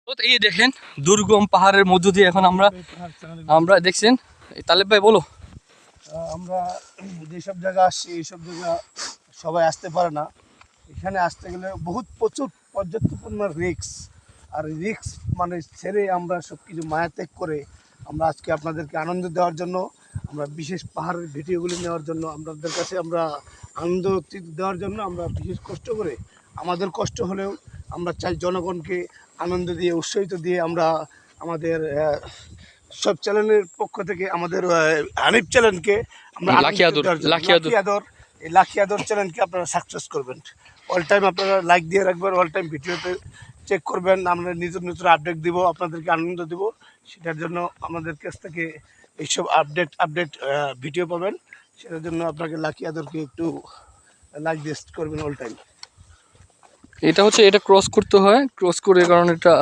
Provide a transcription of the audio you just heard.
এই দেখেন দুর্গম পাহাড়ের মধ্য দিয়ে এখন আমরা দেখছেন তালেব ভাই বলো। আমরা যেসব জায়গা আসছি এইসব জায়গা সবাই আসতে পারে না। এখানে আসতে গেলে প্রচুর পর্যাপ্তপূর্ণ রিস্ক, আর রিস্ক মানে ছেড়ে আমরা সব কিছু মায়া ত্যাগ করে আমরা আজকে আপনাদেরকে আনন্দ দেওয়ার জন্য, আমরা বিশেষ পাহাড়ের ভিডিওগুলি নেওয়ার জন্য, আপনাদের কাছে আমরা আনন্দ দেওয়ার জন্য আমরা বিশেষ কষ্ট করে, আমাদের কষ্ট হলেও আমরা চাই জনগণকে আনন্দ দিয়ে উৎসাহিত দিয়ে আমরা আমাদের সব চ্যানেলের পক্ষ থেকে আমাদের হানিফ চ্যানেলকে আমরা লাকি আদর এই লাকি আদর চ্যানেলকে আপনারা সাকসেস করবেন। অল টাইম আপনারা লাইক দিয়ে রাখবেন, অল টাইম ভিডিওতে চেক করবেন, আমরা নতুন নতুন আপডেট দিব, আপনাদেরকে আনন্দ দিব। সেটার জন্য আমাদের কাছ থেকে এইসব আপডেট ভিডিও পাবেন। সেটার জন্য আপনাকে লাকি আদরকে একটু লাইক দিয়ে করবেন অল টাইম। এটা ক্রস করতে হয়, ক্রস করে কারণ এটা